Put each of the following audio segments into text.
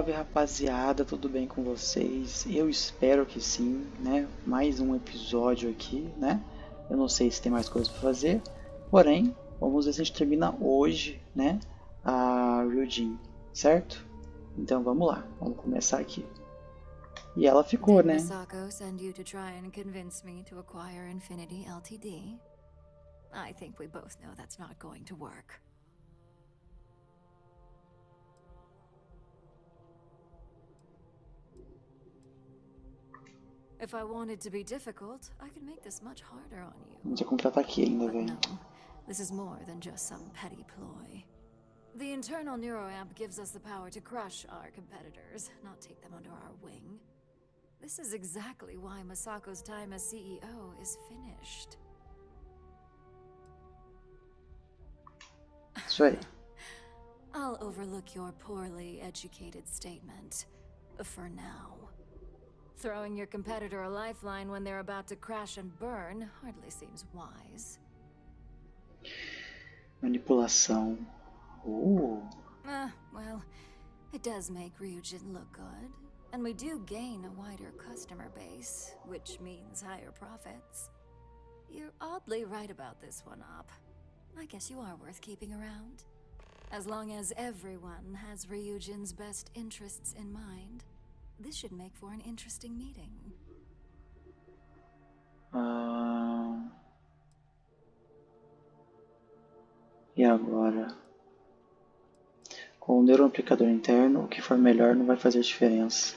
salve rapaziada, tudo bem com vocês? Eu espero que sim, né? Mais um episódio aqui, né? Eu não sei se tem mais coisa para fazer, porém, vamos ver se a gente termina hoje, né? A Ryujin, certo? Então vamos lá, vamos começar aqui. E ela ficou, né? Masako send you to try and convince me to acquire Infinity Ltd? I think we both know that's not going to work. If I wanted to be difficult, I could make this much harder on you. Vamos contratar aquele ainda, But velho. no, this is more than just some petty ploy. The internal neuroamp gives us the power to crush our competitors, not take them under our wing. This is exactly why Masako's time as CEO is finished. Isso aí. I'll overlook your poorly educated statement. For now. Throwing your competitor a lifeline when they're about to crash and burn hardly seems wise. Manipulação. Well, it does make Ryujin look good. And we do gain a wider customer base, which means higher profits. You're oddly right about this one, Op. I guess you are worth keeping around. As long as everyone has Ryujin's best interests in mind, this should make for an interesting meeting. E agora? Com o neuroamplificador interno, o que for melhor não vai fazer diferença.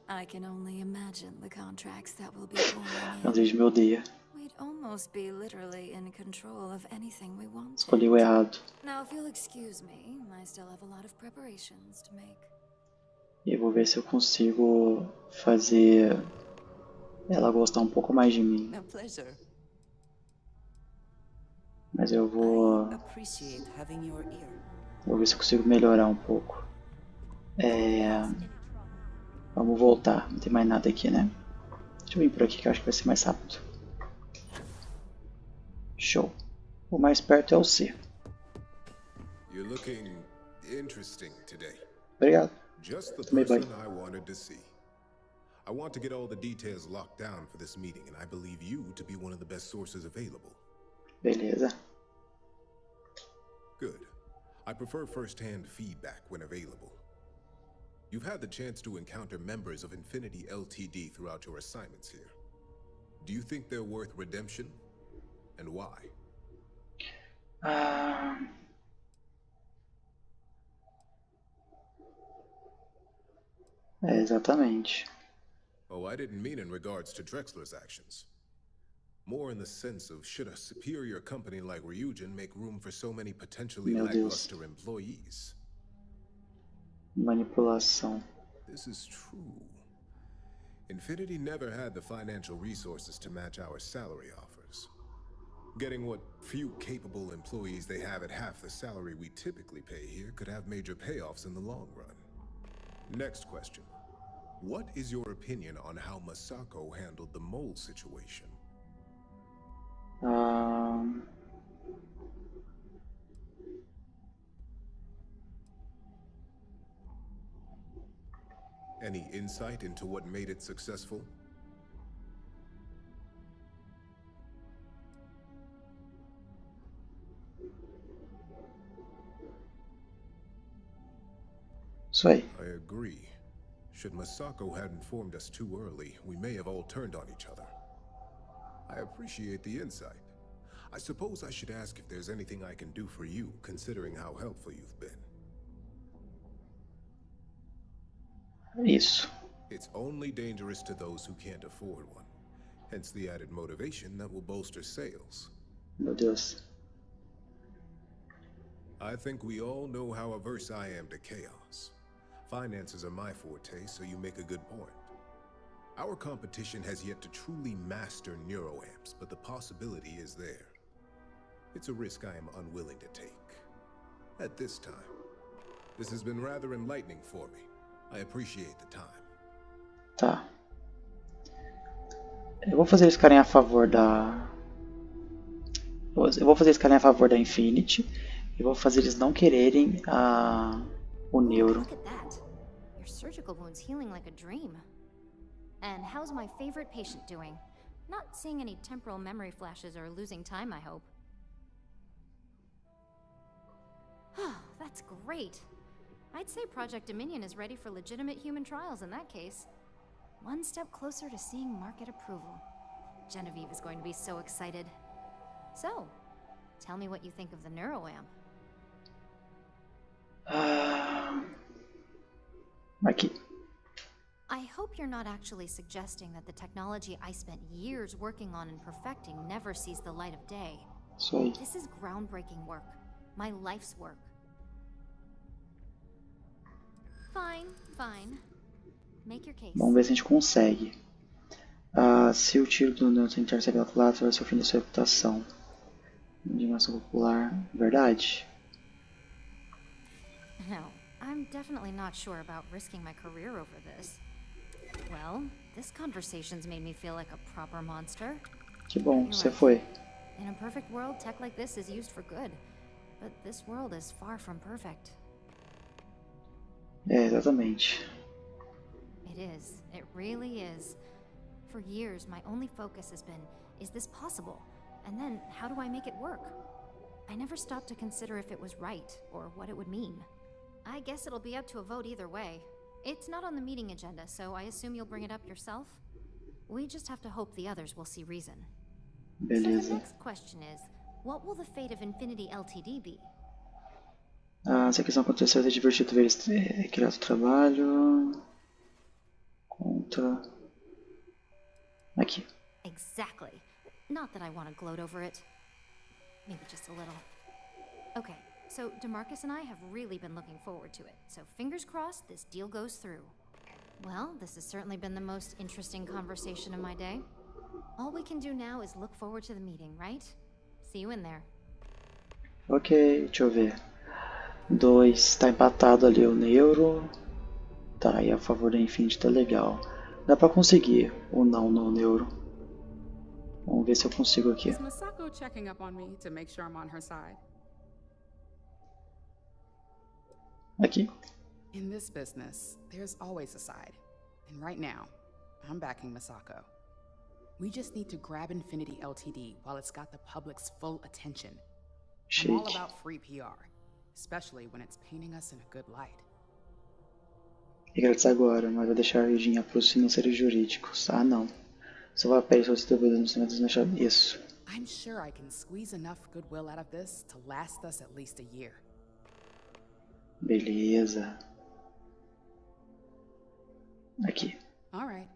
I can only imagine the contracts that will be pouring Meu in. Deus, me odeia. We'd almost be literally in control of anything we want. Escolhi o errado. Now, if you'll excuse me, I still have a lot of preparations to make. E eu vou ver se eu consigo fazer ela gostar um pouco mais de mim. A pleasure. Mas eu vou Appreciate having your ear. ver se eu consigo melhorar um pouco. Vamos voltar. Não tem mais nada aqui, né? Deixa eu vir por aqui que eu acho que vai ser mais rápido. Show. O mais perto é o C. You're looking interesting today. Obrigado. Just the Também vai. person I wanted to see. I want to get all the details locked down for this meeting, and I believe you to be one of the best sources available. Beleza. Good. I prefer first-hand feedback when available. You've had the chance to encounter members of Infinity Ltd throughout your assignments here. Do you think they're worth redemption? And why? Exatamente. Oh, I didn't mean in regards to Drexler's actions. More in the sense of should a superior company like Ryujin make room for so many potentially Meu Deus. lackluster employees? Manipulação. This is true. Infinity never had the financial resources to match our salary offers. Getting what few capable employees they have at half the salary we typically pay here could have major payoffs in the long run. Next question. What is your opinion on how Masako handled the mole situation? Any insight into what made it successful? Isso aí. I agree. Should Masako had informed us too early, we may have all turned on each other. I appreciate the insight. I suppose I should ask if there's anything I can do for you, considering how helpful you've been. Isso. It's only dangerous to those who can't afford one. Hence the added motivation that will bolster sales. Meu Deus. I think we all know how averse I am to chaos. Finances are my forte, so you make a good point. Our competition has yet to truly master neuroamps, but the possibility is there. It's a risk I am unwilling to take. At this time. This has been rather enlightening for me. I appreciate the time. Tá. Eu vou fazer eles ficarem a favor da... Eu vou fazer eles ficarem a favor da Infinity. E vou fazer eles não quererem o Neuro. Look at that. Your surgical wound's healing like a dream. And how's my favorite patient doing? Not seeing any temporal memory flashes or losing time, I hope. That's great. I'd say Project Dominion is ready for legitimate human trials in that case. One step closer to seeing market approval. Genevieve is going to be so excited. So, tell me what you think of the NeuroAmp. Aqui. I hope you're not actually suggesting that the technology I spent years working on and perfecting never sees the light of day. Isso aí. This is groundbreaking work. My life's work. Fine, fine. Make your case. Vamos ver se a gente consegue. Se o tiro do neutro interceptar pela culatra, vai ser o fim da sua reputação. Indignação popular. Verdade? No, I'm definitely not sure about risking my career over this. Well, this conversation's made me feel like a proper monster. Que bom, você foi. In a perfect world, tech like this is used for good. But this world is far from perfect. É, exatamente. It is. It really is. For years, my only focus has been, is this possible? And then, how do I make it work? I never stopped to consider if it was right, or what it would mean. I guess it'll be up to a vote either way. It's not on the meeting agenda, so I assume you'll bring it up yourself? We just have to hope the others will see reason. Beleza. So the next question is, what will the fate of Infinity Ltd be? Se a questão acontecer, é divertido ver eles criar o trabalho. Contra. Aqui. Exactly. Not that I want to gloat over it. Maybe just a little. Okay, so DeMarcus and I have really been looking forward to it. So fingers crossed this deal goes through. Well, this has certainly been the most interesting conversation of my day. All we can do now is look forward to the meeting, right? See you in there. Ok, deixa eu ver. 2, tá empatado ali o Neuro. Tá, e a favor da Infinity tá legal. Dá pra conseguir ou não no Neuro. Vamos ver se eu consigo aqui. Is Masako checking up on me to make sure I'm on her side? Aqui. In this business, there's always a side. And right now, I'm backing Masako. We just need to grab Infinity Ltd while it's got the public's full attention. I'm all about free PR, especially when it's painting us in a good light. E grátis agora, mas vai deixar a Virginia para os financeiros jurídicos. Ah, não. Só vai aparecer o distribuído no cinema dos meus. Isso. I'm sure I can squeeze enough goodwill out of this to last us at least a year. Beleza. Aqui. All right.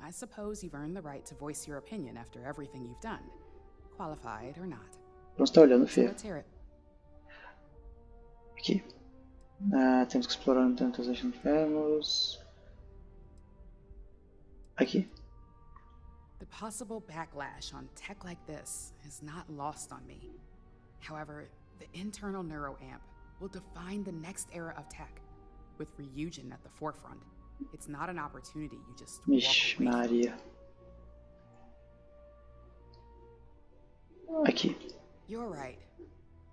I suppose you've earned the right to voice your opinion after everything you've done, qualified or not. Não está olhando, So Fê. let's hear it. Aqui. Temos que explorar no tanto os infernos. Aqui. The possible backlash on tech like this is not lost on me. However, the internal NeuroAmp will define the next era of tech, with Ryujin at the forefront. It's not an opportunity you just walk Vixe, away from. Maria. Aqui. You're right.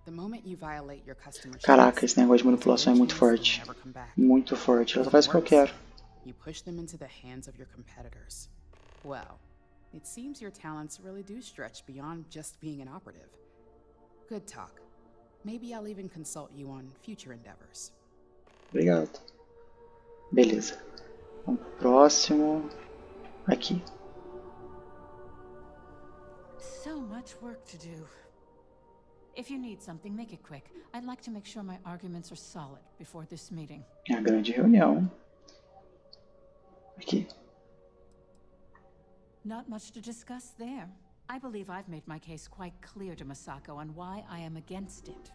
The moment you violate your customer's Caraca, choice, esse negócio de there's a manipulação é good muito chance they'll forte. never come back. Muito forte. Ela só faz o que eu Worse, quero. you push them into the hands of your competitors. Well, it seems your talents really do stretch beyond just being an operative. Good talk. Maybe I'll even consult you on future endeavors. Obrigado. Beleza. Vamos pro próximo. Aqui. So much work to do. If you need something, make it quick. I'd like to make sure my arguments are solid before this meeting. É a grande reunião. Aqui. Not much to discuss there. I believe I've made my case quite clear to Masako on why I am against it.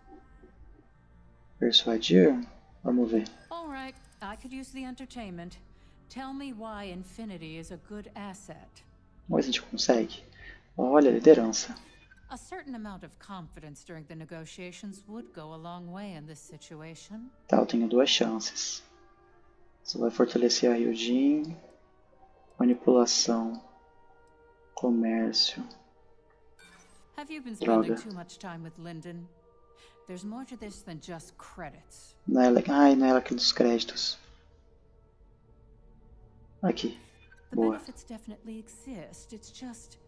Persuadir? Vamos ver. All right, I could use the entertainment. Tell me why Infinity is a good asset. Vamos ver se a gente consegue. Olha, liderança. A certain amount of confidence during the negotiations would go a long way in this situation. Tá, eu tenho 2 chances. Você vai fortalecer a Ryujin. Manipulação. Comércio. Have you been spending Droga. too much time with Lyndon? There's more to this than just credits. Não é ela, não é ela aqui dos créditos. Aqui. The Boa. benefits definitely exist. It's just,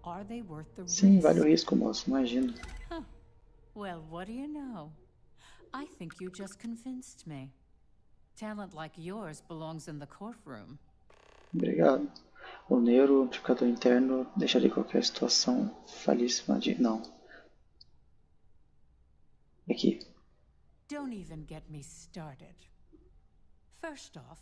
are they worth the Sim, risk? vale o risco, moço. Imagino. Huh. Well, what do you know? I think you just convinced me. Talent like yours belongs in the courtroom. Obrigado. O neuroamplificador interno deixaria qualquer situação falíssima de... Não. Aqui. Don't even get me started. First off,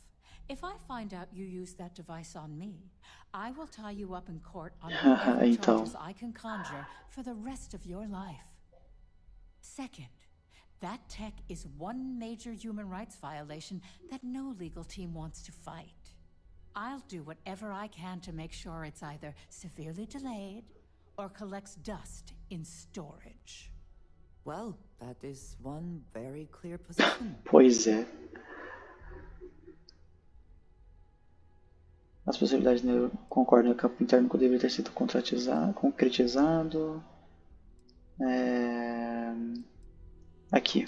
if I find out you used that device on me, I will tie you up in court on whatever Então. charges I can conjure for the rest of your life. Second, that tech is one major human rights violation that no legal team wants to fight. I'll do whatever I can to make sure it's either severely delayed or collects dust in storage. Well, that is one very clear position. Pois é. As possibilidades concordam no campo interno que deveria ter sido concretizado. Aqui.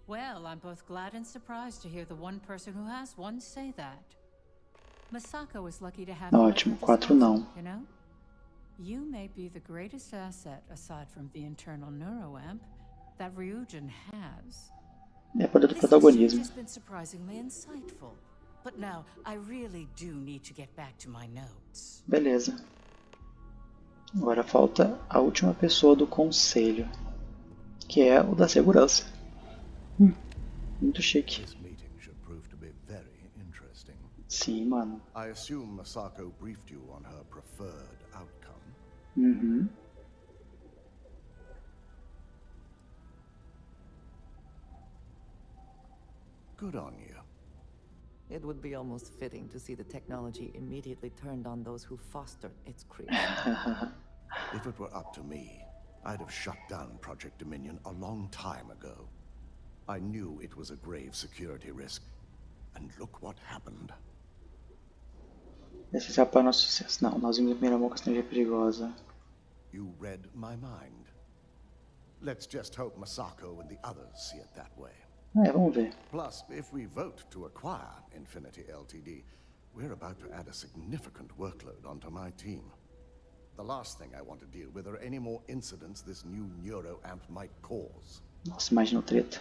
Well, I'm both glad and surprised to hear the one person who has one say that. Masako is lucky to have you at Ótimo, her 4 disposal, não. you know? You may be the greatest asset aside from the internal neuroamp that Ryujin has. É poder do This exchange protagonismo. has been surprisingly insightful. But now, I really do need to get back to my notes. Beleza. Agora falta a última pessoa do conselho, que é o da segurança. Muito chique. This meeting should prove to be very interesting. Sim, mano. I assume Masako briefed you on her preferred outcome. Uhum. Good on you. It would be almost fitting to see the technology immediately turned on those who fostered its creation. If it were up to me, I'd have shut down Project Dominion a long time ago. I knew it was a grave security risk. And look what happened. É essencial para nosso sucesso. Não, nós vimos em primeira mão que a sinergia é perigosa. You read my mind. Let's just hope Masako and the others see it that way. Vamos ver. Plus, if we vote to acquire Infinity Ltd, we're about to add a significant workload onto my team. The last thing I want to deal with are any more incidents this new neuroamp might cause. Nossa, imagina o treta.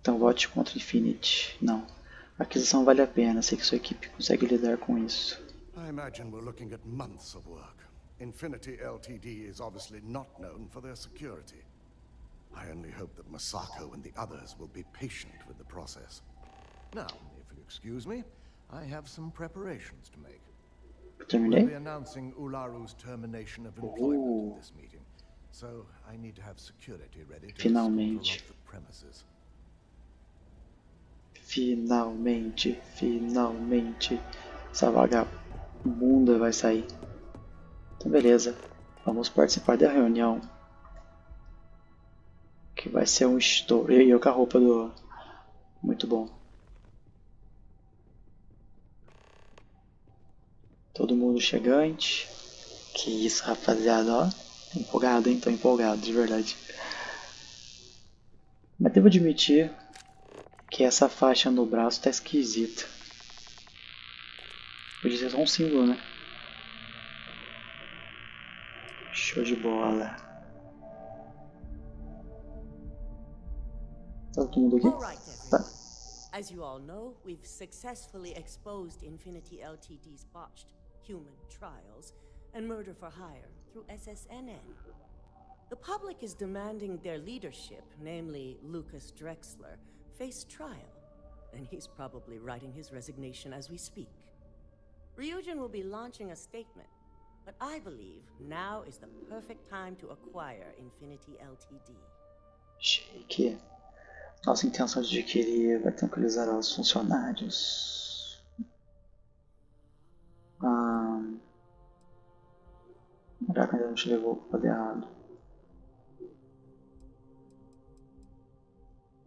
Então vote contra Infinity. Não. A aquisição vale a pena. Sei que sua equipe consegue lidar com isso. I imagine we're looking at months of work. Infinity Ltd is obviously not known for their security. I only hope that Masako and the others will be patient with the process. Now, if you'll excuse me, I have some preparations to make. Terminei? We'll be announcing Ularu's termination of employment at this meeting, so I need to have security ready to Finalmente. escort the premises. Finalmente. Essa vagabunda vai sair. Então beleza. Vamos participar da reunião. Que vai ser um estouro. E eu com a roupa do... Muito bom. Todo mundo chegante. Que isso, rapaziada, ó. Tô empolgado, hein? Tô empolgado, de verdade. Mas devo admitir que essa faixa no braço tá esquisita. Podia ser só um símbolo, né? Show de bola. Tá todo mundo aqui? All right, Tá. everyone. As you all know, we've successfully exposed Infinity Ltd's botched human trials and murder for hire through SSNN. The public is demanding their leadership, namely Lucas Drexler, face trial, and he's probably writing his resignation as we speak. Ryujin will be launching a statement, but I believe now is the perfect time to acquire Infinity Ltd. Chique. Nossa intenção de adquirir vai tranquilizar os funcionários. Caraca, ainda não te levou para fazer errado.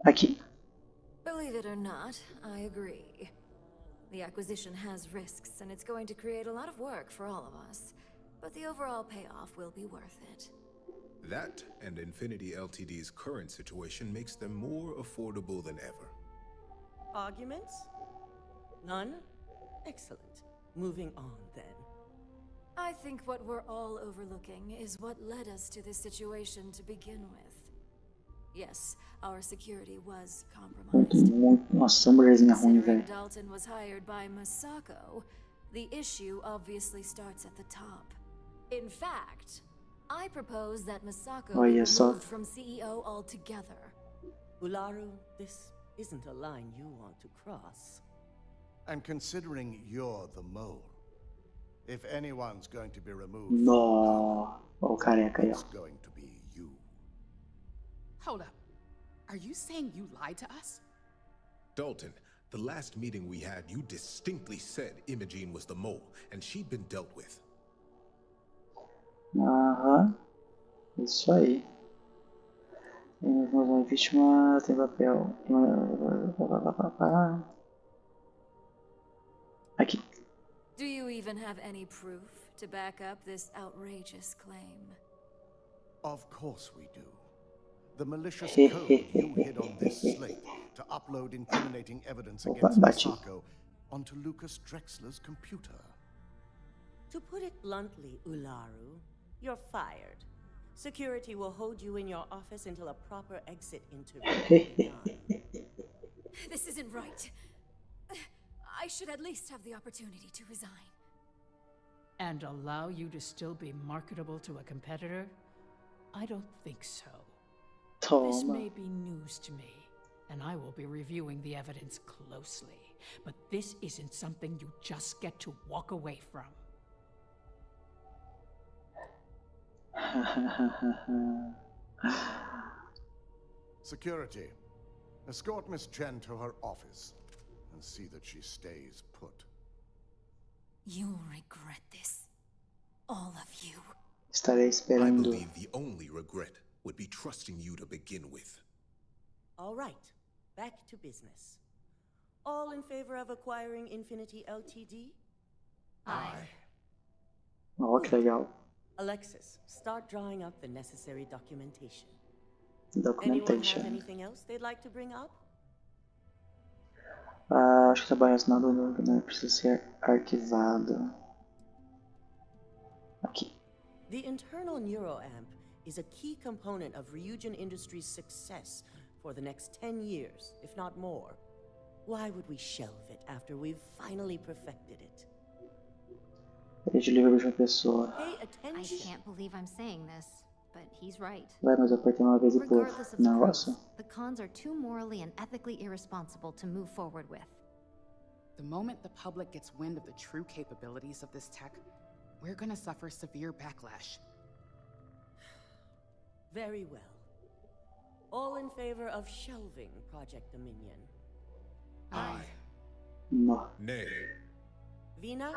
Aqui. Believe it or not, I agree. The acquisition has risks, and it's going to create a lot of work for all of us. But the overall payoff will be worth it. That and Infinity Ltd's current situation makes them more affordable than ever. Arguments? None? Excellent. Moving on, then. I think what we're all overlooking is what led us to this situation to begin with. Yes, our security was compromised. Nossa, mulherzinha ruim, Considering velho. Dalton was hired by Masako, the issue obviously starts at the top. In fact, I propose that Masako be Olha só. removed from CEO altogether. Ularu, this isn't a line you want to cross. And considering you're the mole, if anyone's going to be removed, No. Ó o careca aí, it's ó. going to be you. Hold up. Are you saying you lied to us? Dalton, the last meeting we had, you distinctly said Imogene was the mole, and she'd been dealt with. Aham. Isso aí. Uma vítima tem papel. Aqui. Do you even have any proof to back up this outrageous claim? Of course we do. The malicious code you hid on this slate to upload incriminating evidence against Masako onto Lucas Drexler's computer. To put it bluntly, Ularu, you're fired. Security will hold you in your office until a proper exit interview is done. This isn't right. I should at least have the opportunity to resign. And allow you to still be marketable to a competitor? I don't think so. This Toma. may be news to me, and I will be reviewing the evidence closely. But this isn't something you just get to walk away from. Security, escort Miss Chen to her office and see that she stays put. You'll regret this. All of you. Estarei I esperando. believe the only regret would be trusting you to begin with. All right, back to business. All in favor of acquiring Infinity Ltd? Aye. Ó, que legal. Alexis, start drawing up the necessary documentation. Anyone have Documentation. anything else they'd like to bring up? Acho que o trabalho assinado não precisa ser arquivado. Aqui. The internal neuroamp is a key component of Ryujin Industries' success for the next 10 years, if not more. Why would we shelve it after we've finally perfected it? Rede livre de uma pessoa. Pay I attention. can't believe I'm saying this, but he's right. Vai, mas eu apertei uma vez e por Regardless of the negócio. pros, the cons are too morally and ethically irresponsible to move forward with. The moment the public gets wind of the true capabilities of this tech, we're gonna suffer severe backlash. Very well. All in favor of shelving Project Dominion? Aye. No. Nay. Vina,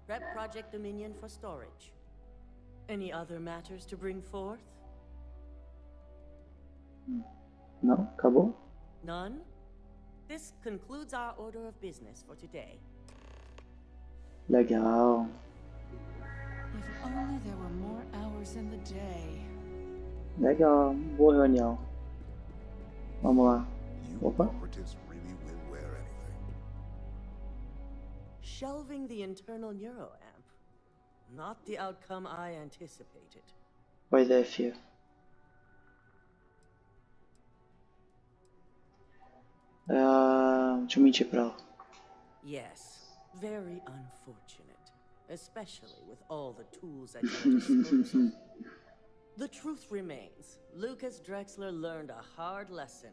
prep Project Dominion for storage. Any other matters to bring forth? Não, acabou? None? This concludes our order of business for today. Legal. If only there were more hours in the day. Legal. Boa reunião. Vamos lá. You Opa. operatives really will wear anything. Shelving the internal neuroamp. Not the outcome I anticipated. Pois é, filho. Deixa eu mentir pra ela. Yes, very unfortunate. Especially with all the tools at your disposal. The truth remains, Lucas Drexler learned a hard lesson,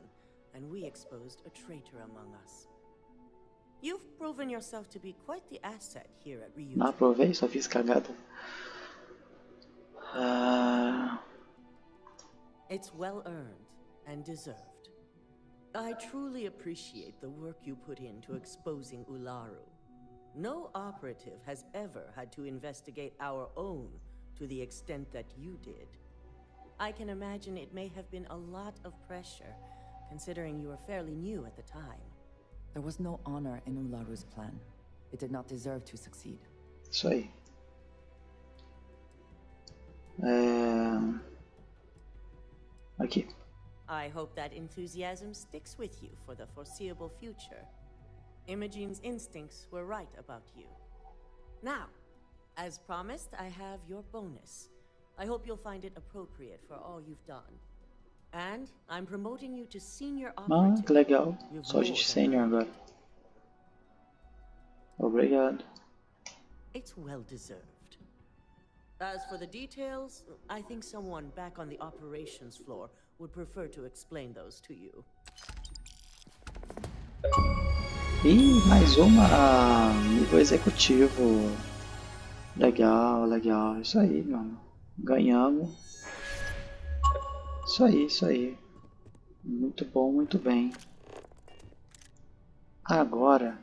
and we exposed a traitor among us. You've proven yourself to be quite the asset here at Ryujin. Não aprovei, só fiz cagada. It's well earned and deserved. I truly appreciate the work you put into exposing Ularu. No operative has ever had to investigate our own to the extent that you did. I can imagine it may have been a lot of pressure, considering you were fairly new at the time. There was no honor in Ularu's plan. It did not deserve to succeed. Isso aí. Aqui. I hope that enthusiasm sticks with you for the foreseeable future. Imogene's instincts were right about you. Now, as promised, I have your bonus. I hope you'll find it appropriate for all you've done. And I'm promoting you to senior operative. Que legal. Só a gente sênior agora. Obrigado. It's well deserved. As for the details, I think someone back on the operations floor would prefer to explain those to you. E mais uma, nível executivo. Legal, legal. Isso aí, mano. Ganhamos. Isso aí. Muito bom, muito bem. Agora,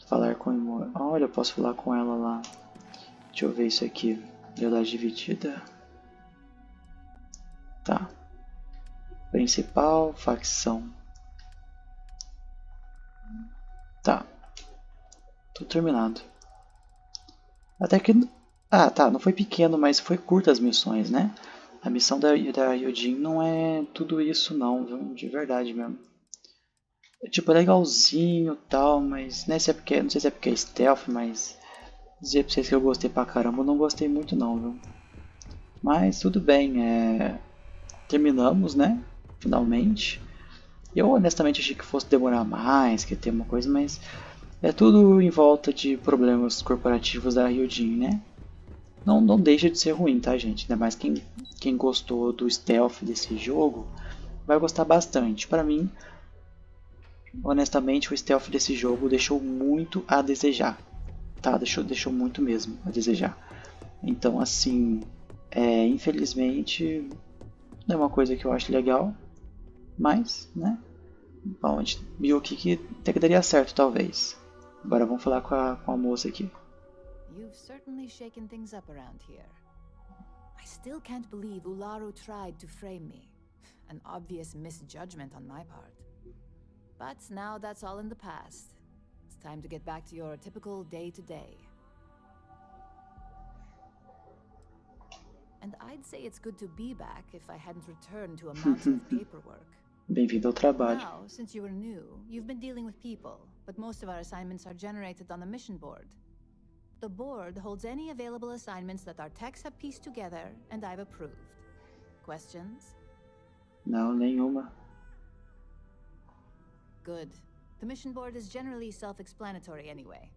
falar com a olha, eu posso falar com ela lá. Deixa eu ver isso aqui. Realidade dividida. Tá. Principal, facção. Tá. Tudo terminado. Até que... Ah, tá. Não foi pequeno, mas foi curta as missões, né? A missão da Yojin não é tudo isso não, viu? De verdade mesmo. Tipo, é legalzinho e tal, mas não sei se é porque é stealth, mas dizer pra vocês que eu gostei pra caramba, eu não gostei muito não, viu? Mas tudo bem, terminamos, né? Finalmente. Eu honestamente achei que fosse demorar mais, que ia ter uma coisa, mas é tudo em volta de problemas corporativos da Yojin, né? Não deixa de ser ruim, tá, gente? Ainda mais quem gostou do stealth desse jogo vai gostar bastante. Pra mim, honestamente, o stealth desse jogo deixou muito a desejar. Tá? Deixou muito mesmo a desejar. Então, assim, infelizmente, não é uma coisa que eu acho legal. Mas, né? Bom, a gente viu aqui que até que daria certo, talvez. Agora vamos falar com a moça aqui. You've certainly shaken things up around here. I still can't believe Ularu tried to frame me. An obvious misjudgment on my part. But now that's all in the past. It's time to get back to your typical day-to-day. And I'd say it's good to be back if I hadn't returned to a mountain of paperwork. Bem-vindo ao trabalho. Now, since you are new, you've been dealing with people, but most of our assignments are generated on the mission board. The board holds any available assignments that our techs have pieced together and I've approved. Questions? Não, nenhuma. Good. The mission board is generally self-explanatory anyway.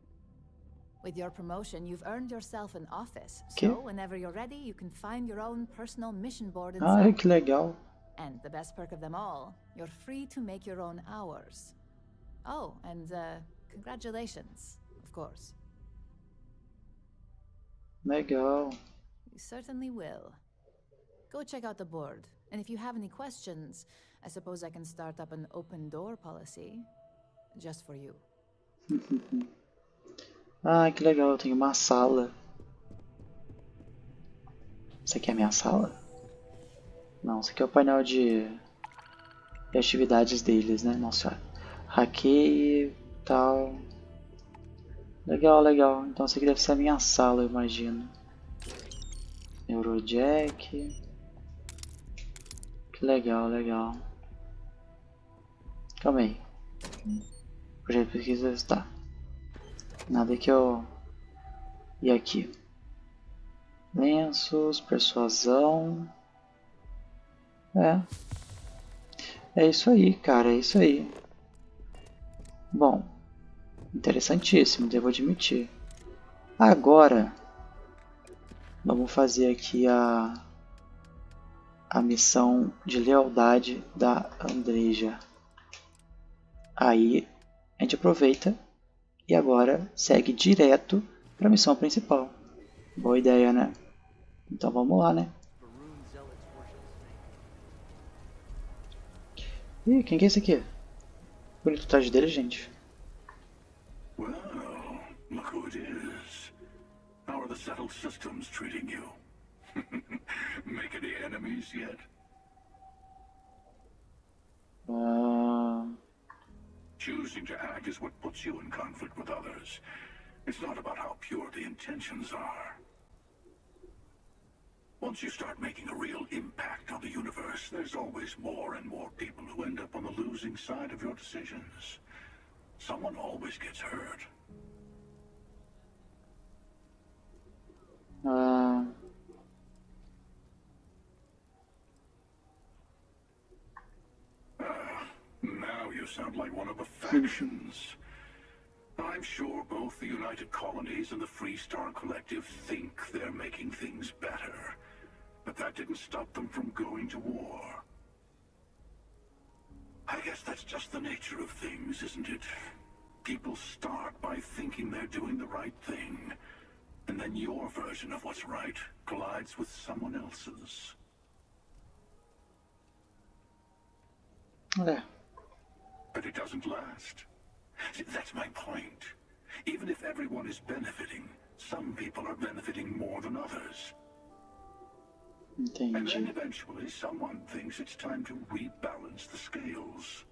With your promotion, you've earned yourself an office, so whenever you're ready, you can find your own personal mission board inside. Ah, que legal. And the best perk of them all, you're free to make your own hours. Oh, and congratulations, of course. Legal. You certainly will. Go check out the board, and if you have any questions, I suppose I can start up an open door policy, just for you. Ah, que legal, eu tenho uma sala. Isso aqui é a minha sala? Não, isso aqui é o painel de atividades deles, né? Nossa, hackeio e tal. Legal, legal. Então isso aqui deve ser a minha sala, eu imagino. Eurojack. Que legal, legal. Calma aí. Projeto de pesquisa está. Nada que eu... E aqui? Lenços, persuasão... É isso aí, cara, é isso aí. Bom, interessantíssimo, devo admitir. Agora, vamos fazer aqui a missão de lealdade da Andreja. Aí, a gente aproveita e agora segue direto para a missão principal. Boa ideia, né? Então vamos lá, né? Ih, quem que é esse aqui? Bonito o traje dele, gente. Well, look who it is. How are the settled systems treating you? Make any enemies yet? Choosing to act is what puts you in conflict with others. It's not about how pure the intentions are. Once you start making a real impact on the universe, there's always more and more people who end up on the losing side of your decisions. Someone always gets hurt. you sound like one of the factions. I'm sure both the United Colonies and the Free Star Collective think they're making things better, but that didn't stop them from going to war. I guess that's just the nature of things, isn't it? People start by thinking they're doing the right thing, and then your version of what's right collides with someone else's. É. But it doesn't last. See, that's my point. Even if everyone is benefiting, some people are benefiting more than others. And then Entendi. eventually someone thinks it's time to rebalance the scales.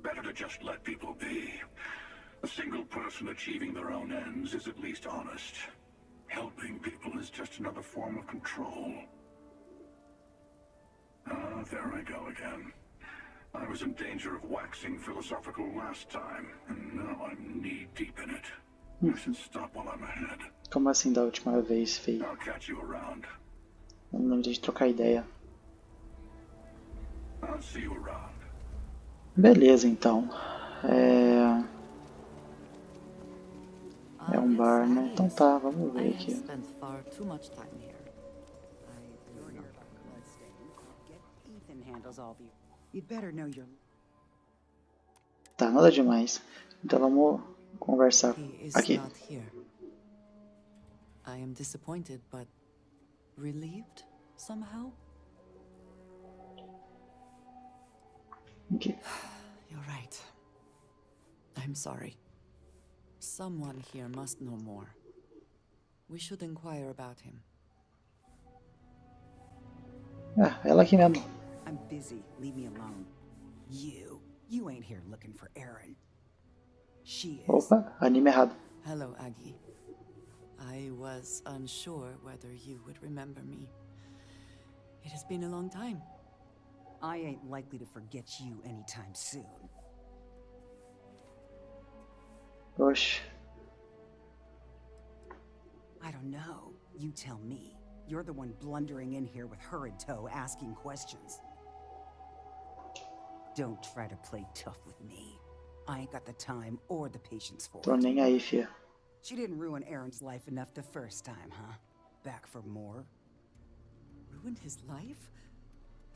Better to just let people be. A single person achieving their own ends is at least honest. Helping people is just another form of control. Ah, there I go again. I was in danger of waxing philosophical last time, and now I'm knee-deep in it. I should stop while I'm ahead. Como assim da última vez, feio? I'll catch you around. Não lembro de trocar ideia. I'll see you around. Beleza, então. É um bar, né? Então tá, vamos ver aqui. Spent far too much time here. Ethan handles all of you. You'd better know your. Tá, nada demais. Então vamos conversar He is aqui. not here. I am disappointed, but relieved somehow. Aqui. You're right. I'm sorry. Someone here must know more. We should inquire about him. Ah, ela aqui mesmo. I'm busy. Leave me alone. You ain't here looking for Erin. She is. Opa, anime errado. Hello, Aggie. I was unsure whether you would remember me. It has been a long time. I ain't likely to forget you anytime soon. Oxe. I don't know. You tell me. You're the one blundering in here with her in tow, asking questions. Don't try to play tough with me. I ain't got the time or the patience for Tô it. nem aí, fia. She didn't ruin Erin's life enough the first time, huh? Back for more? Ruined his life?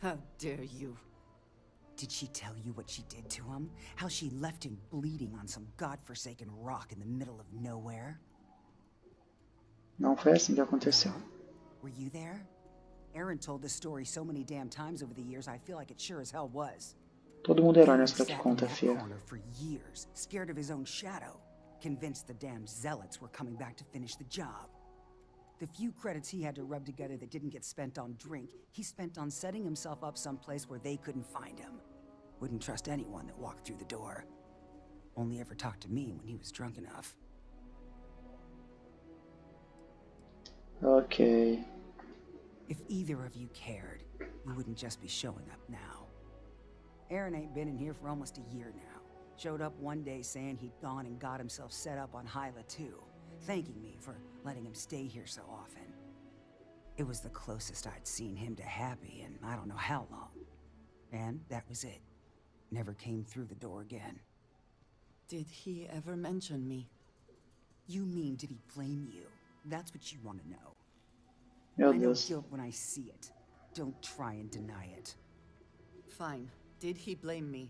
How dare you? Did she tell you what she did to him? How she left him bleeding on some godforsaken rock in the middle of nowhere? Não foi assim que aconteceu. Were you there? Erin told this story so many damn times over the years, I feel like it sure as hell was. Todo mundo é herói Aaron nessa que sat in conta, that fia. corner for years, scared of his own shadow, convinced the damn zealots were coming back to finish the job. The few credits he had to rub together that didn't get spent on drink, he spent on setting himself up someplace where they couldn't find him. Wouldn't trust anyone that walked through the door. Only ever talked to me when he was drunk enough. Ok. If either of you cared, you wouldn't just be showing up now. Aaron ain't been in here for almost a year now. Showed up one day saying he'd gone and got himself set up on Hyla too, thanking me for letting him stay here so often. It was the closest I'd seen him to happy in I don't know how long. And that was it. Never came through the door again. Did he ever mention me? You mean, did he blame you? That's what you want to know. Meu I know Deus. guilt when I see it. Don't try and deny it. Fine. Did he blame me?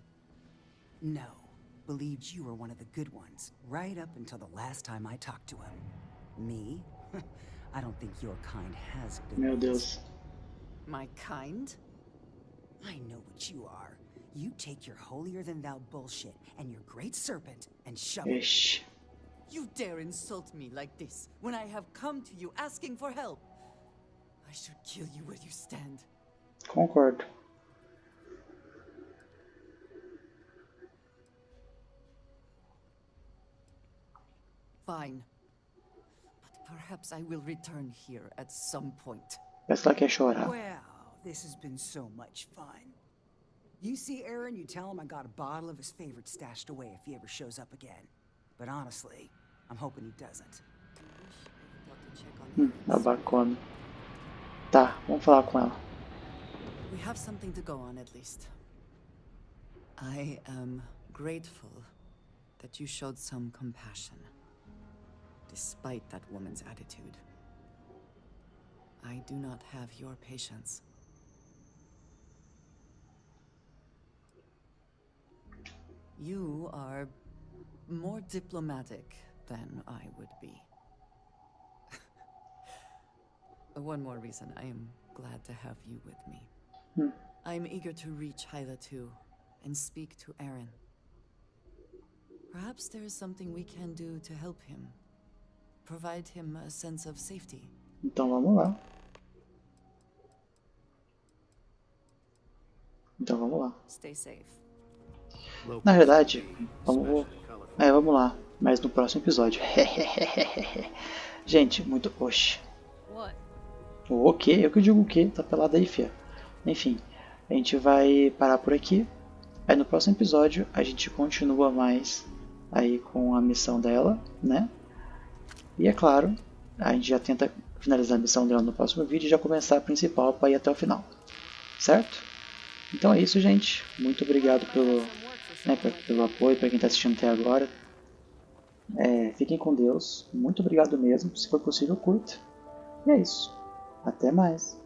No. Believed you were one of the good ones, right up until the last time I talked to him. Me? I don't think your kind has good Meu ones. Deus. My kind? I know what you are. You take your holier-than-thou bullshit and your great serpent and shove it. Ixi. You dare insult me like this when I have come to you asking for help. I should kill you where you stand. Concordo. Fine. But perhaps I will return here at some point. Parece que ela quer chorar. Well, this has been so much fun. You see Aaron, you tell him I got a bottle of his favorite stashed away if he ever shows up again. But honestly, I'm hoping he doesn't. Abacona. Tá, vamos falar com ela. We have something to go on at least. I am grateful that you showed some compassion, despite that woman's attitude. I do not have your patience. You are more diplomatic than I would be. One more reason I am glad to have you with me. I'm eager to reach Hyla too, and speak to Aaron. Perhaps there is something we can do to help him. Provide him a sense of safety. Então vamos lá. Stay safe. Na verdade, vamos lá. Mas no próximo episódio. Gente, muito... Oxi. O quê? Eu que digo o quê? Tá pelado aí, fia. Enfim, a gente vai parar por aqui. Aí no próximo episódio a gente continua mais aí com a missão dela, né? E é claro, a gente já tenta finalizar a missão dela no próximo vídeo e já começar a principal para ir até o final. Certo? Então é isso, gente. Muito obrigado pelo apoio, para quem está assistindo até agora. Fiquem com Deus. Muito obrigado mesmo. Se for possível, curta. E é isso. Até mais.